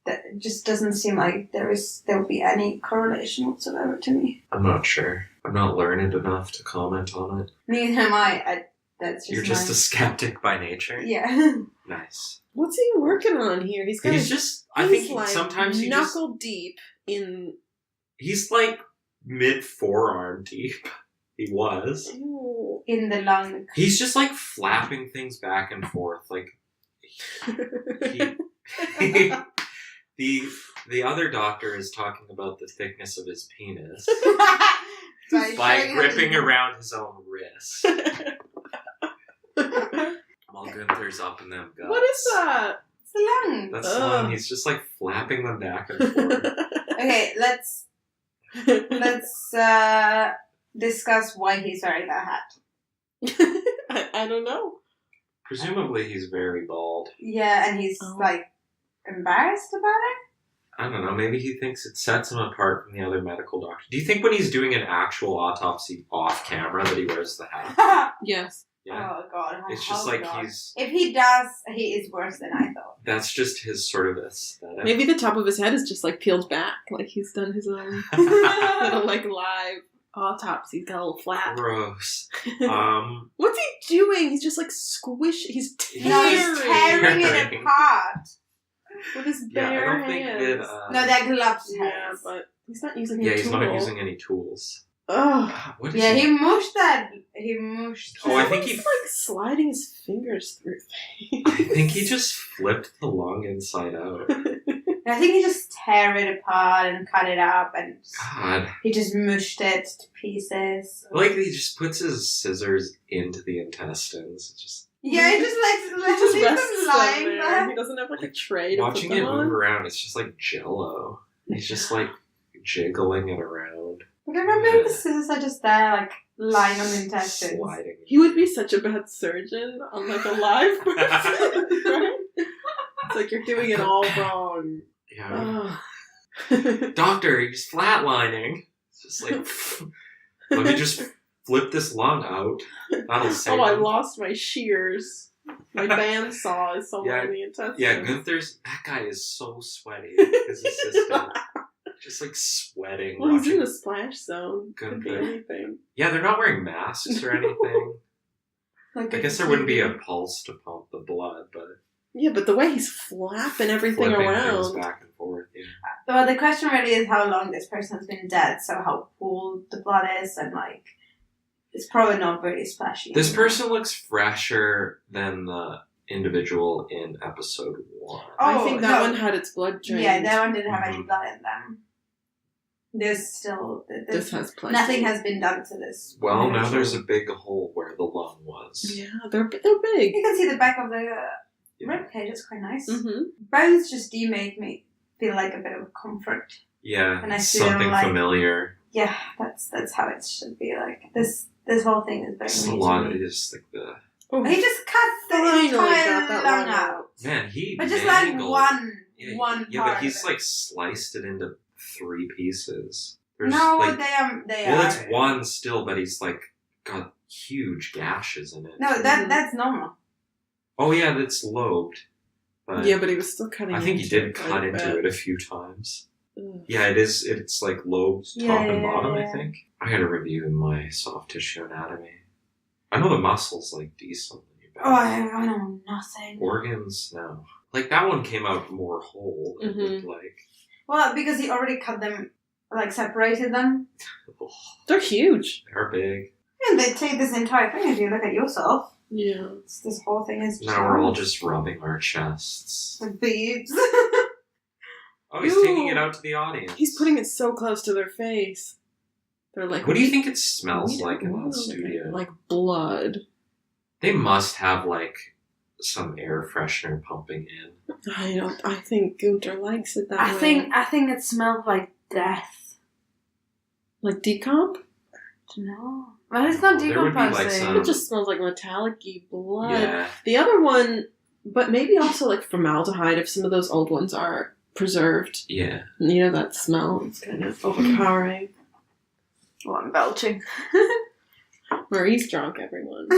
that just doesn't seem like there'll be any correlation whatsoever to me. I'm not sure. I'm not learned enough to comment on it. Neither am I. That's just You're just a skeptic by nature? Yeah. Nice. What's he working on here? He's got He's just, I think like sometimes he just, knuckle deep in. he's like mid forearm deep. He was. Ew. In the lung. He's just like flapping things back and forth. Like, the other doctor is talking about the thickness of his penis by gripping around his own wrist. While Gunther's up in them guts. What is that? It's the lung. That's long. He's just like flapping them back and forth. Okay, let's discuss why he's wearing that hat. I don't know. Presumably he's very bald. Yeah, and he's like embarrassed about it. I don't know. Maybe he thinks it sets him apart from the other medical doctors. Do you think when he's doing an actual autopsy off camera that he wears the hat? Yes. Yeah. Oh god. It's just he's... If he does, he is worse than I thought. That's just his sort of aesthetic. Maybe the top of his head is just like peeled back, like he's done his own little like live autopsy. He's got a little flap. Gross. What's he doing? He's just like He's tearing. No, he's tearing it apart. With his Yeah, I bare don't think hands. that... No, they're gloved Yeah, hands. but he's not using any yeah, he's tool. not using any tools. Ugh. What is Yeah, he... he mushed that. He mushed. Oh, I think He's he... like sliding his fingers through things. I think he just flipped the lung inside out. I think he just tear it apart and cut it up, and God. he just mushed it to pieces. Like, he just puts his scissors into the intestines. It's just... Yeah, he just He like just leaves rests them them lying there. there. He doesn't have like a tray to Watching put it them on. move around, it's just like Jell-O. He's just like jiggling it around. But remember, the scissors are just there, like lying on the intestines. Sliding. He would be such a bad surgeon on like a live person, right? It's like you're doing it all wrong. Yeah. Ugh. Doctor, he's flatlining. It's just like, let me just flip this lung out. That'll save I him. lost my shears. My bandsaw is somewhere in the intestines. Yeah, that guy is so sweaty. His assistant. Just like sweating. Well, he's in watching the splash zone. Could be Gunther. anything. Yeah, they're not wearing masks or anything. Like I guess there wouldn't be a pulse to pump the blood, but Yeah, but the way he's flapping everything flipping things around. back and forth. Yeah. Well, the question really is how long this person's been dead, so how cool the blood is, and like, it's probably not very splashy. This person looks fresher than the individual in episode 1. I think that no. one had its blood drained. Yeah, that one didn't have any blood in them. There's still... This has plenty. Nothing has been done to this. Well, now there's a big hole where the lung was. Yeah, they're big. You can see the back of the Yeah. rib cage. It's quite nice. Mm-hmm. Bones just do make me feel like a bit of comfort. Yeah, And I feel something like- familiar. Yeah, that's how it should be like. This whole thing is It's a very lot. new to me. It's like the He just cut the Finally entire got that lung lung out. man. He But just like mangled- one Yeah, part but he's of it. like sliced it into 3 pieces. There's No, like, they are. well, it's one still, but he's like got huge gashes in it. No, that's normal. Oh yeah, that's lobed. But Yeah, but he was still cutting. I think he into did it cut quite a into bit. it a few times. Ugh. Yeah, it is. It's like lobed top Yeah, and yeah, bottom. yeah. I think I got to review my soft tissue anatomy. I know the muscles like decently. But Oh, I know nothing. organs, no. Like that one came out more whole. It looked like. Well, because he already cut them, like separated them. They're huge. They're big. And they take this entire thing if you look at yourself. Yeah. This whole thing is Now we're all just rubbing our chests. with boobs. Oh, he's Ew. taking it out to the audience. He's putting it so close to their face. They're like, What do you think it smells we don't like in know. that studio? Like blood. They must have like some air freshener pumping in. I think Gunther likes it that I way. think it smells like death. Like decomp? No. But it's not There would be, like, decomposing. some- It just smells like metallic-y blood. Yeah. The other one, but maybe also like formaldehyde if some of those old ones are preserved. Yeah. You know, that smell is kind of overpowering. Oh, I'm belching. Marie's drunk, everyone.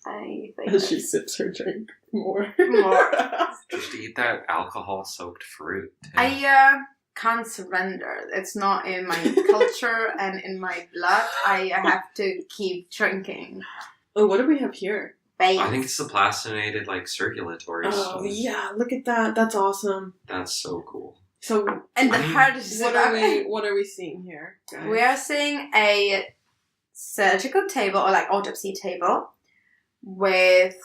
I think As she sips her drink more. More. Just eat that alcohol-soaked fruit. too. I can't surrender. It's not in my culture and in my blood. I have to keep drinking. Oh, what do we have here? Base. I think it's the plastinated, like, circulatory Oh, stuff. yeah, look at that. That's awesome. That's so cool. So, And the I mean, hardest what are we seeing here, guys? We are seeing a surgical table or like autopsy table with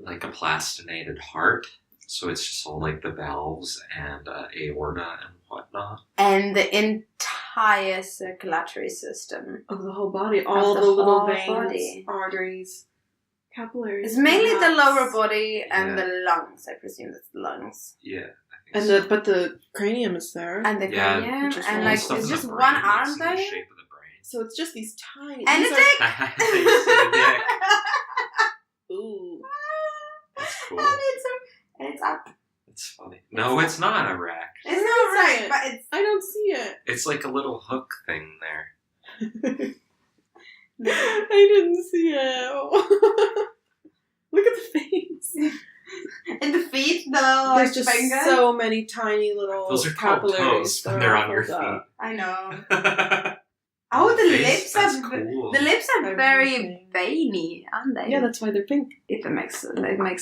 Like a plastinated heart. So it's just all, like, the valves and aorta and whatnot. and the entire circulatory system. Of the whole body. All the the little whole veins, body. arteries, capillaries. It's mainly the perhaps. lower body and Yeah. the lungs. I presume that's the lungs Yeah. I And think but the cranium is there. and the Yeah, cranium which is and all like stuff it's in the just brain, one like, arm see the there. shape of the brain. So it's just these tiny... And these a are- dick. You see the dick. Ooh. That's cool. And it's up. It's funny. No, it's not a rack. It's Where not is right, it? but it's I don't see it. It's like a little hook thing there. I didn't see it. Look at the face. in the feet, the little There's like, just fingers. so many tiny little Those are called capillaries toes when that they're are on your pulled up. I know. Face, Oh, the lips that's are cool. the lips are very Everything. veiny, aren't they? Yeah, that's why they're pink. it makes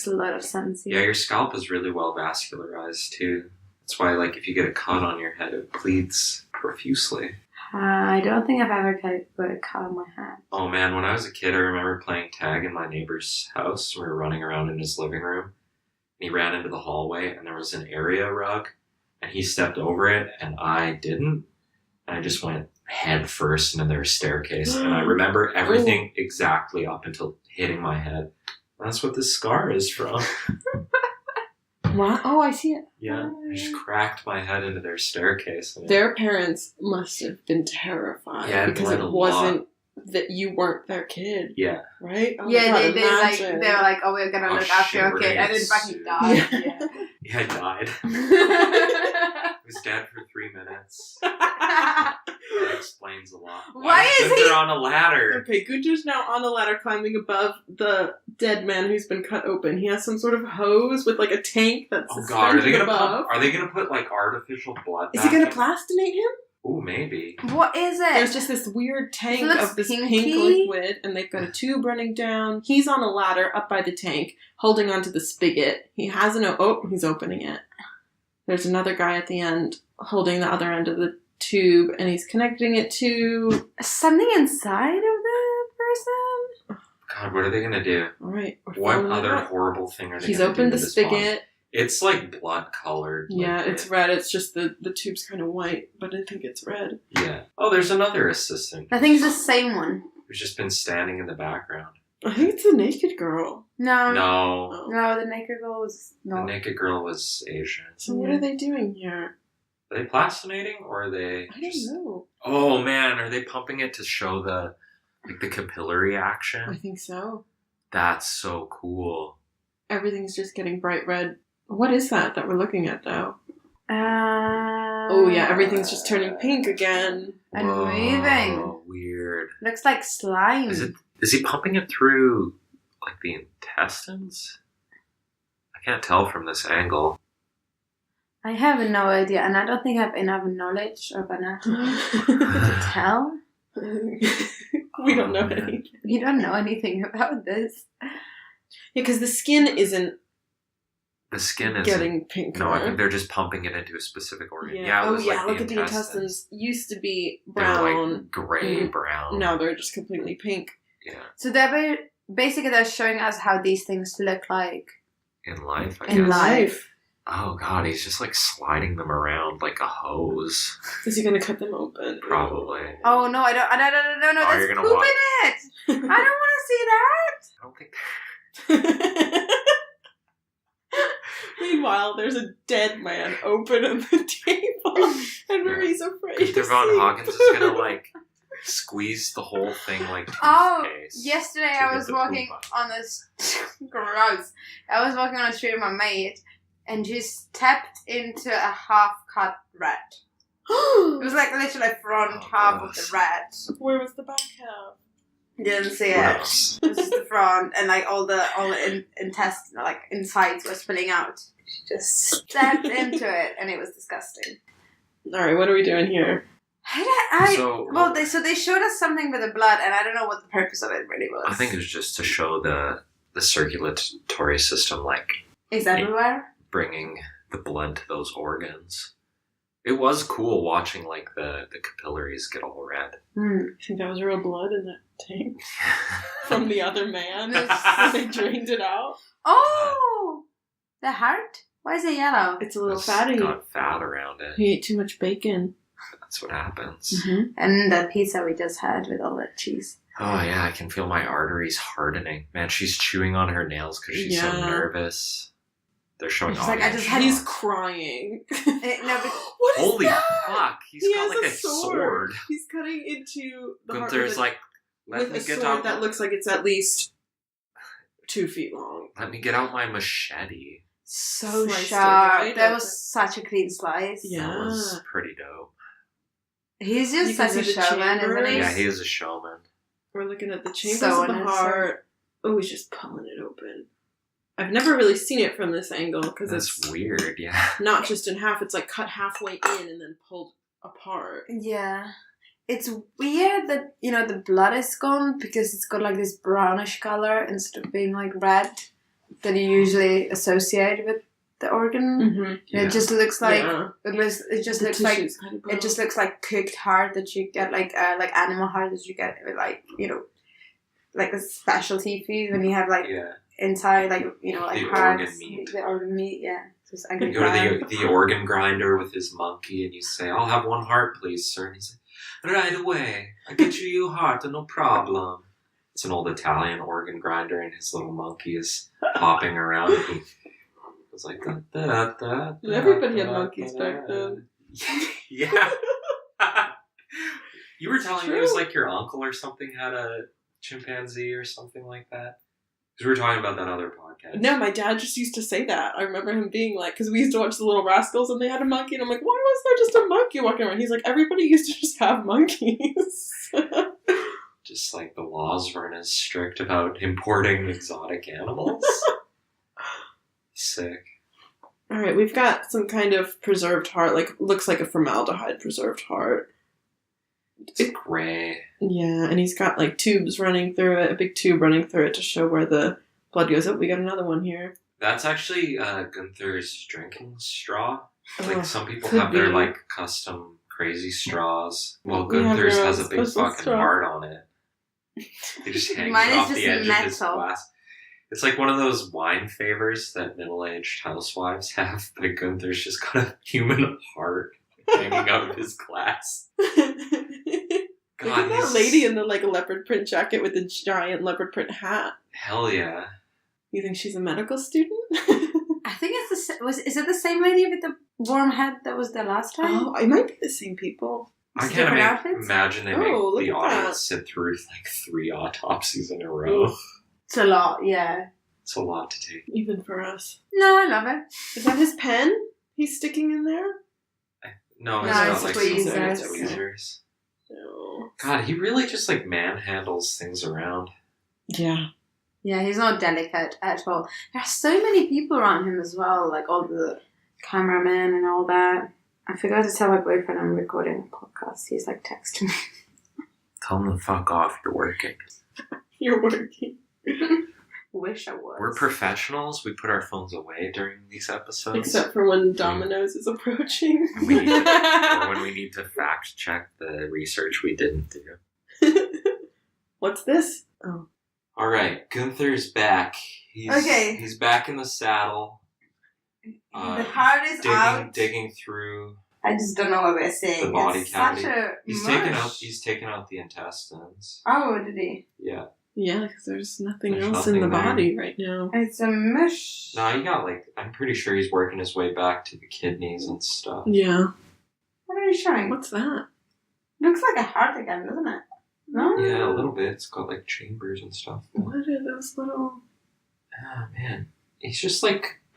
a lot of sense. Yeah, your scalp is really well vascularized too. That's why, like, if you get a cut on your head, it bleeds profusely. I don't think I've ever got a cut on my head. Oh man, when I was a kid, I remember playing tag in my neighbor's house. We were running around in his living room. He ran into the hallway, and there was an area rug, and he stepped over it, and I didn't. And I just went head first into their staircase, and I remember everything exactly up until hitting my head. That's what this scar is from. What? Oh, I see it. Yeah, I just cracked my head into their staircase. And Their parents must have been terrified Yeah, it because bled it a wasn't that you weren't their kid, yeah. right? Oh my Yeah, God, they imagine. were like, oh, we're gonna Oh, look after your shivering kid, and then fucking suit. died. Yeah, I died. Yeah. I was dead for 3 minutes. That explains a lot. Why is Because he- they're on a ladder? Okay, Gunther's now on a ladder climbing above the dead man who's been cut open. He has some sort of hose with like a tank that's Oh god, are they suspended gonna above. put, are they gonna put like artificial blood? Is he back gonna in? plastinate him? Ooh, maybe. What is it? There's just this weird tank looks of this pinky. pink liquid, and they've got a tube running down. He's on a ladder up by the tank, holding onto the spigot. He has he's opening it. There's another guy at the end holding the other end of the tube, and he's connecting it to... something inside of the person. God, what are they gonna do? All right. we're What following other it. horrible thing are they He's gonna opened do the to this body? spigot. It's like blood colored. Yeah, it's red. It's just the tube's kind of white, but I think it's red. Yeah. Oh, there's another assistant I think it's the same one. who's just been standing in the background. I think it's a naked girl. No, No, no, the naked girl was the not. naked girl was Asian. So what are they doing here? Are they plastinating or are they? I don't know. Oh man, are they pumping it to show the capillary I action? think so. That's so cool. Everything's just getting bright red. What is that we're looking at, though? Oh Oh, yeah, everything's just turning pink again. And Whoa, moving. Weird. Looks like slime. Is he pumping it through like the intestines? I can't tell from this angle. I have no idea, and I don't think I have enough knowledge of anatomy to tell. We don't know anything. We don't know anything about this. Yeah, because the skin isn't The skin is getting pinker. No, I think they're just pumping it into a specific organ. Yeah. It was like look at the intestines. Used to be They're brown. like gray brown. Now they're just completely pink. Yeah. So they're showing us how these things look like In life, I in guess. life. Oh god, he's just like sliding them around like a hose. Is he gonna cut them open? Probably. Oh no, I don't. No, Oh, there's you're gonna poop watch- in it. I don't want to see that. I don't think. Meanwhile, there's a dead man open on the table, and Marie's afraid Gunther to von see. Hagens is gonna like squeeze the whole thing like toothpaste. Yesterday to I get was the walking poop out. on this gross. I was walking on the street with my mate, and she stepped into a half-cut rat. It was like literally front half of the gross. rat. Where was the back half? Didn't see it. Gross. This is the front, and like all the intestine, like insides were spilling out. She just stepped into it, and it was disgusting. All right, what are we doing here? They showed us something with the blood, and I don't know what the purpose of it really was. I think it was just to show the circulatory system, like Is everywhere? bringing the blood to those organs. It was cool watching like the capillaries get all red. You think that was real blood in that tank from the other man? This- They drained it out. Oh, the heart. Why is it yellow? It's a little It's fatty. got fat around it. He ate too much bacon. That's what happens. Mm-hmm. And the pizza we just had with all that cheese. Oh yeah, I can feel my arteries hardening. Man, she's chewing on her nails because she's so Yeah. nervous. They're showing She's off. like, I just had- He's crying. No, but What is Holy that? fuck! He's He got has like a sword. He's cutting into the heart Gunther's with like, let with me a get sword out. that looks like it's at least 2 feet long. Let me get out my machete. so Sliced it sharp. right That open. was such a clean slice. Yeah. That was pretty dope. He's You just can such a see the showman, isn't chambers. he? Yeah, he is a showman. We're looking at the chambers So of the unnecessary. heart. Oh, he's just pulling it open. I've never really seen it from this angle because That's it's weird. Yeah. not just in half. It's like cut halfway in and then pulled apart. Yeah. It's weird that, the blood is gone because it's got like this brownish color instead of being like red that you usually associate with the organ. Mm-hmm. Yeah. It just looks like Yeah. it just The looks like tissue's kind of it just looks like cooked heart that you get like animal heart that you get with like a specialty food when you have like Yeah. inside like The hearts, organ meat. the organ meat. Yeah, just I You could go to the organ grinder with his monkey and you say, I'll have one heart, please, sir. And he's like, right away. I'll get you your heart, no problem. It's an old Italian organ grinder and his little monkey is hopping around. And he was like, da, da, da, da, Everybody had da, monkeys da, back da. then. Yeah. You were telling me it was True. like your uncle or something had a chimpanzee or something like that. Because we were talking about that other podcast. No, my dad just used to say that. I remember him being like, because we used to watch The Little Rascals and they had a monkey, and I'm like, why was there just a monkey walking around? He's like, everybody used to just have monkeys. Just like the laws weren't as strict about importing exotic animals. Sick. All right, we've got some kind of preserved heart, like looks like a formaldehyde preserved heart. It's gray. Yeah, and he's got like tubes running through it, a big tube running through it to show where the blood goes. Oh, we got another one here. That's actually Gunther's drinking straw. Like Oh, some people could have their be. like custom crazy straws. Well, We have Gunther's our has own a big special fucking straw. heart on it. He just hangs Mine it is off just the edge of his metal. glass. It's like one of those wine favors that middle-aged housewives have, but Gunther's just got a human heart hanging out of his glass. Look at that lady in the like leopard print jacket with the giant leopard print hat. Hell yeah. You think she's a medical student? I think it's is it the same lady with the warm head that was there last time? Oh, it might be the same people. I It's can't different outfits? imagine they Oh, make look the at audience that. sit through like 3 autopsies in a row. Oof. It's a lot, yeah. It's a lot to take. Even for us. No, I love it. Is that his pen he's sticking in there? No, No, it's not it's like tweezers. some tweezers. No. God, he really just like manhandles things around. Yeah. Yeah, he's not delicate at all. There are so many people around him as well, like all the cameramen and all that. I forgot to tell my boyfriend I'm recording a podcast. He's like texting me. Tell him to fuck off, you're working. You're working. wish I was. We're professionals. We put our phones away during these episodes. Except for when Domino's is approaching. And we need to, or when we need to fact check the research we didn't do. What's this? Oh. All right, Gunther's back. He's back in the saddle. The heart is out. Digging through. I just don't know what we're saying. The body it's cavity. Such a He's mush. taken out the intestines. Oh, did he? Yeah. Yeah, because there's nothing There's else in nothing the there. body right now. It's a mush. No, he got I'm pretty sure he's working his way back to the kidneys and stuff. Yeah. What are you showing? What's that? Looks like a heart again, doesn't it? No? Yeah, a little bit. It's got chambers and stuff. What are those little... Ah, man. He's just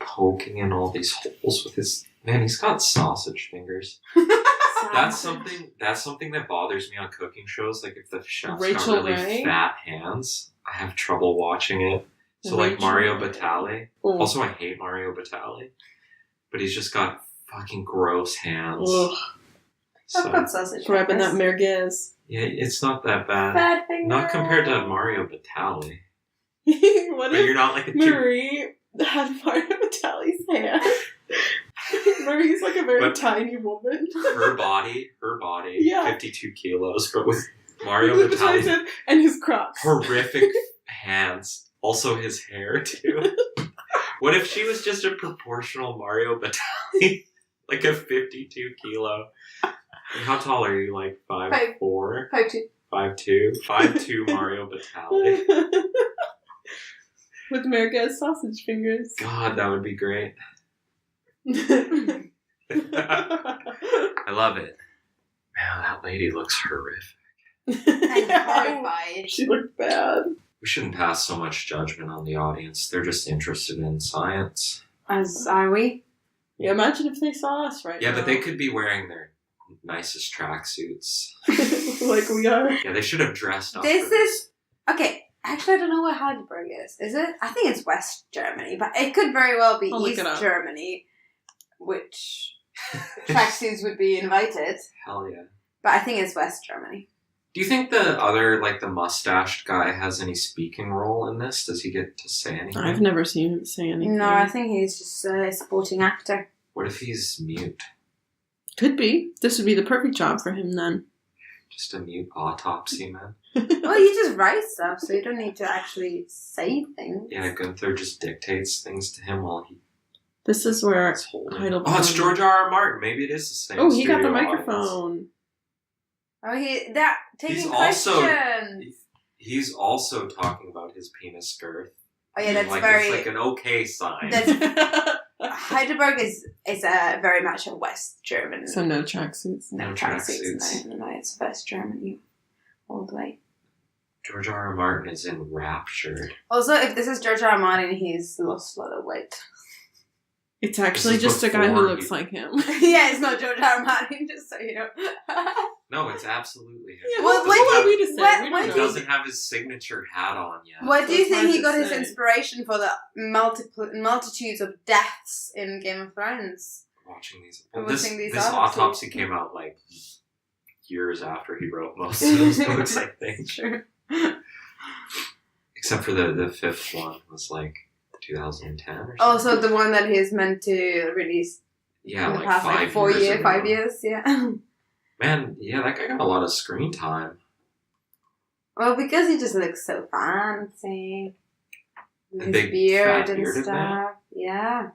poking in all these holes with his... Man, he's got sausage fingers. That's something that bothers me on cooking shows. If the chef's Rachel got really Ray? fat hands, I have trouble watching it. So Rachel Mario Ray. Batali. Oh. Also, I hate Mario Batali. But he's just got fucking gross hands. Ugh. I've got sausage Grabbing that fingers. Yeah, merguez. it's not that bad. Fat fingers. Not compared to Mario Batali. What But if you're not a Marie had Mario Batali's hair? Marie's a very But- tiny woman. her body, Yeah. 52 kilos, but with Mario With Batali's Batali's and his crocs. horrific hands. Also his hair, too. What if she was just a proportional Mario Batali? A 52 kilo. How tall are you? 5'4"? 5'2". 5'2"? 5'2" Mario Batali. With merguez sausage fingers. God, that would be great. I love it. Man, that lady looks horrific. I'm horrified. She looked bad. We shouldn't pass so much judgment on the audience. They're just interested in science. As are we? Yeah, imagine if they saw us right now. Yeah, but they could be wearing their nicest tracksuits. like we are. Yeah, they should have dressed up. This for is... Okay, actually I don't know where Heidelberg is. Is it? I think it's West Germany, but it could very well be I'll look East it up. Germany, which tracksuits would be invited. Hell yeah. But I think it's West Germany. Do you think the other, the mustached guy has any speaking role in this? Does he get to say anything? I've never seen him say anything. No, I think he's just a supporting actor. What if he's mute? Could be. This would be the perfect job for him then. Just a mute autopsy man? Well, you just write stuff, so you don't need to actually say things. Yeah, Gunther just dictates things to him while This is where he's holding. Heidelberg. Oh, it's George R. R. Martin. Maybe it is the same. Oh, he got the studio audience. microphone. Oh, they're taking He's questions. He's also talking about his penis girth. Oh yeah, that's It's very. an okay sign. That's Heidelberg is a very much a West German. So no tracksuits. No tracksuits. No, it's West Germany all the way. George R. R. Martin is enraptured. Also, if this is George R. R. Martin, he's lost a lot of weight. It's actually This is just a guy who before looks he- like him. Yeah, it's not George R. R. Martin, just so you know. No, it's absolutely him. Yeah, Well, He what doesn't do have- we to say? what- We what don't He do know. you- doesn't have his signature hat on yet. Where do you That's think hard he to got his say. inspiration for the multitudes of deaths in Game of Thrones? Watching these. Watching these this autopsies. autopsy came out years after he wrote most of those books, I think. Sure. Except for the fifth one was 2010 or something. Also, the one that he's meant to release yeah, in the past 5 years, yeah. Man, yeah, that guy got a lot of screen time. Well, because he just looks so fancy. The His big, beard fat and bearded stuff. man? Yeah.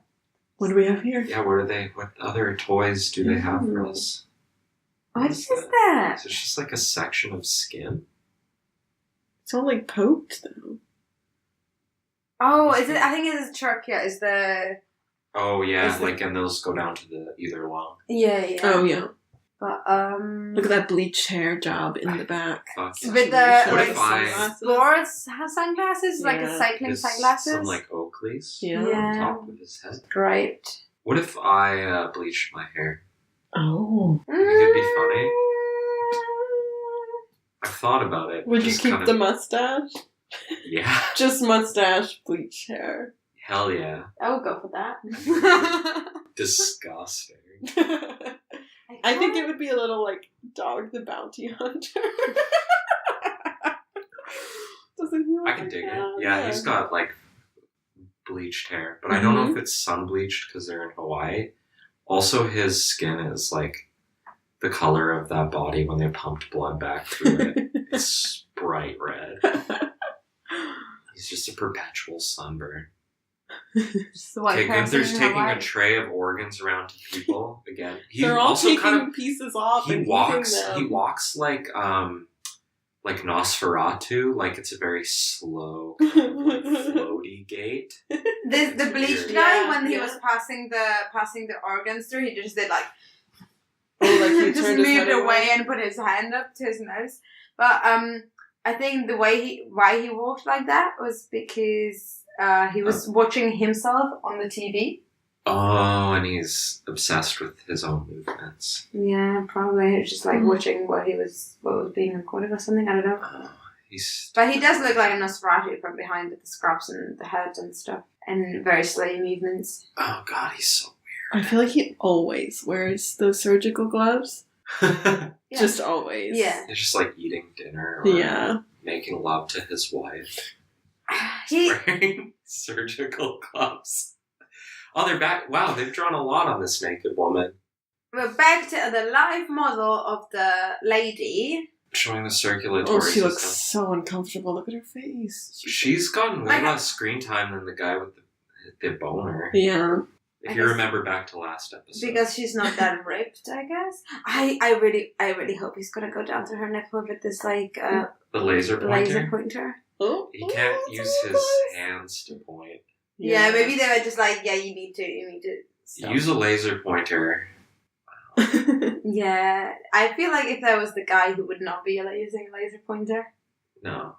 What do we have here? Yeah, what other toys do they have for us? What is that? So it's just a section of skin. It's all poked though. Oh, is it? I think it's trachea. Is the Oh yeah, Is it- and those go down to the either lung. yeah. Oh yeah. But Look at that bleached hair job in the back. Fuck yeah. with the What if I- sports sunglasses, like a Yeah. cycling His- sunglasses. Some Oakleys Yeah. on Yeah. top of his head. Great. What if I bleached my hair? Oh. think it'd be funny? I've thought about it. Would you Just keep kind of- the mustache? Yeah. Just mustache, bleach hair. Hell yeah. I would go for that. Disgusting. I think it would be a little like Dog the Bounty Hunter. Doesn't he? I can dig it. Yeah, he's got bleached hair, but I don't know if it's sun bleached because they're in Hawaii. Also, his skin is like the color of that body when they pumped blood back through it. It's bright red. He's just a perpetual sunburn. Okay, Gunther's taking a tray of organs around to people again. They're all taking pieces off. He walks like Nosferatu, like it's a very slow, kind of like floaty gait. The bleached guy, when he was passing the organs through, he just did like, he just moved away and put his hand up to his nose. But I think why he walked like that was because he was watching himself on the TV. Oh, and he's obsessed with his own movements. Yeah, probably. He was just like watching what was being recorded or something. I don't know. But he does look like a Nosferatu from behind with the scraps and the head and stuff. And very slow movements. Oh god, he's so weird. I feel like he always wears those surgical gloves. Yeah. Just always. Yeah. He's just like eating dinner or making love to his wife. He wearing surgical gloves. Oh, they're back. Wow, they've drawn a lot on this naked woman. We're back to the live model of the lady. Showing the circulatory Oh, she system. looks so uncomfortable. Look at her face. She's gotten way less screen time than the guy with the boner. Yeah. If you remember back to last episode. Because she's not that ripped, I guess. I really hope he's gonna go down to her nipple with this like the laser pointer. Oh, he can't use his hands to point. Yeah, maybe they were just like, you need to stop. Use a laser pointer. Yeah, I feel like if that was the guy who would not be using a laser pointer. No.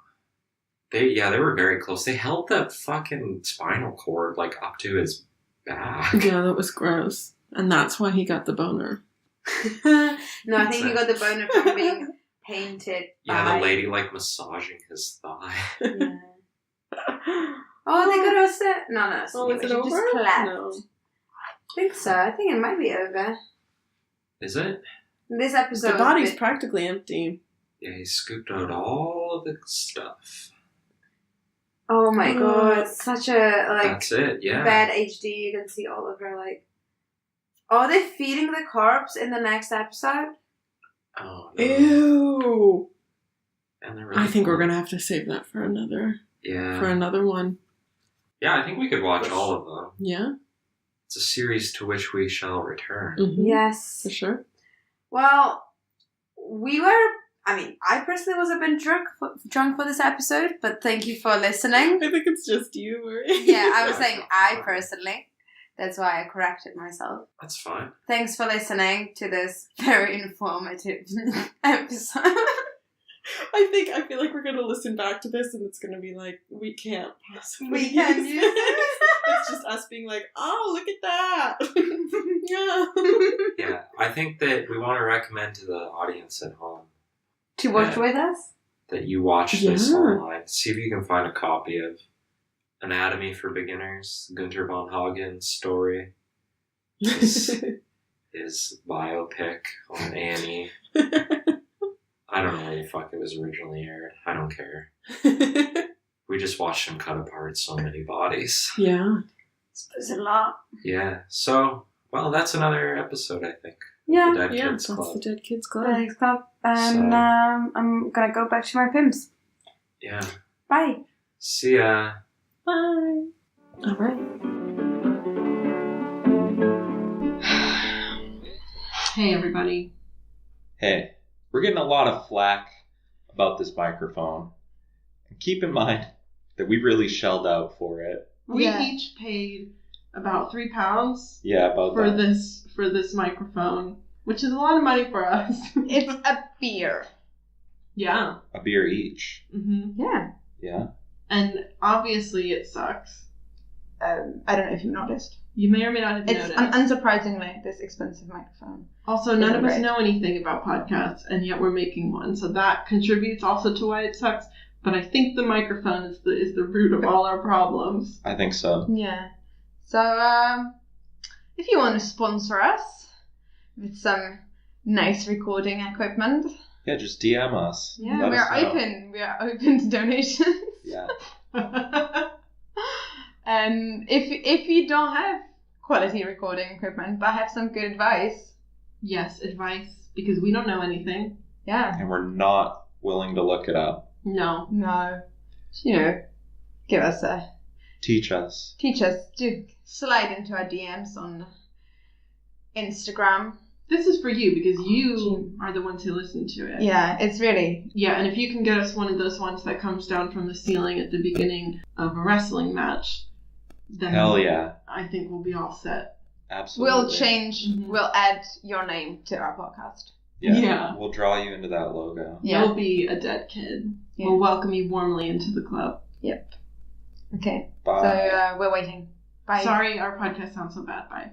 They were very close. They held the fucking spinal cord like up to his back. Yeah, that was gross. And that's why he got the boner. No, I think he got the boner from being painted by... the lady like massaging his thigh. Yeah. Oh, they got us there? No. Oh, is it over? Just clapped. No. I think so. I think it might be over. Is it? This episode... The body's practically empty. Yeah, he scooped out all of the stuff. Oh my god, such a That's it, yeah. bad HD. You can see all of her Are they feeding the corpse in the next episode? Oh no. Ew. And I think we're gonna have to save that for another one. Yeah, I think we could watch all of them. Yeah. It's a series to which we shall return. Mm-hmm. Yes. For sure. Well, I personally was a bit drunk for this episode, but thank you for listening. I think it's just you, Marie. Yeah, I was saying I personally. That's why I corrected myself. That's fine. Thanks for listening to this very informative episode. I feel like we're gonna listen back to this and it's gonna be like, we can't possibly. We can't use it. It's just us being like, oh, look at that. Yeah, I think that we want to recommend to the audience at home to watch with us? That you watch this online. See if you can find a copy of Anatomy for Beginners, Gunther von Hagens' story. His biopic on Annie. I don't know where the fuck it was originally aired. I don't care. We just watched him cut apart so many bodies. Yeah. There's a lot. Yeah. So, well, that's another episode, I think. Yeah. The Dead Kids That's Club. the Dead Kids Club. Thanks, Club. And I'm gonna go back to my Pimms. Yeah. Bye. See ya. Bye. All right. Hey, everybody. Hey, we're getting a lot of flack about this microphone. And keep in mind that we really shelled out for it. We each paid about £3 Yeah, about for that. for this microphone, which is a lot of money for us. It's a beer. Yeah. A beer each. Mm-hmm. Yeah. Yeah. And obviously it sucks. I don't know if you noticed. You may or may not have It's noticed. unsurprisingly this expensive microphone. Also, none of us Right. know anything about podcasts, and yet we're making one. So that contributes also to why it sucks. But I think the microphone is the root of all our problems. I think so. Yeah. So, if you want to sponsor us with some nice recording equipment, Yeah, just DM us. yeah, Let us know. we are open to donations. Yeah. And if you don't have quality recording equipment, but have some good advice. Yes, advice, because we don't know anything. Yeah. And we're not willing to look it up. No. Give us Teach us. do slide into our DMs on Instagram. This is for you because you are the ones who listen to it. Yeah, it's really... Yeah, and if you can get us one of those ones that comes down from the ceiling at the beginning of a wrestling match, then Hell yeah. I think we'll be all set. Absolutely. We'll change, Mhm. we'll add your name to our podcast. Yeah. We'll draw you into that logo. Yeah. You'll be a dead kid. Yeah. We'll welcome you warmly into the club. Yep. Okay. Bye. So we're waiting. Bye. Sorry, our podcast sounds so bad. Bye.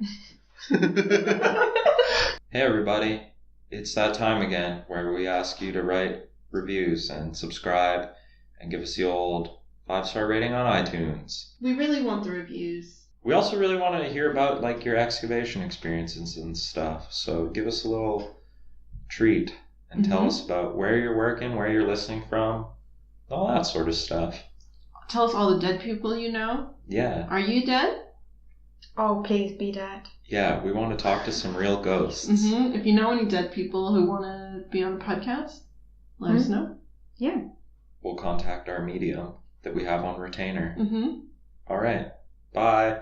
Hey everybody, it's that time again where we ask you to write reviews and subscribe and give us the old 5-star rating on iTunes. We really want the reviews. We also really want to hear about like your excavation experiences and stuff, so give us a little treat and tell us about where you're working, where you're listening from, all that sort of stuff. Tell us all the dead people you know. Yeah. Are you dead? Oh, please be dead. Yeah, we want to talk to some real ghosts. If you know any dead people who want to be on the podcast, let us know. Yeah. We'll contact our medium that we have on retainer. Mm-hmm. All right. Bye.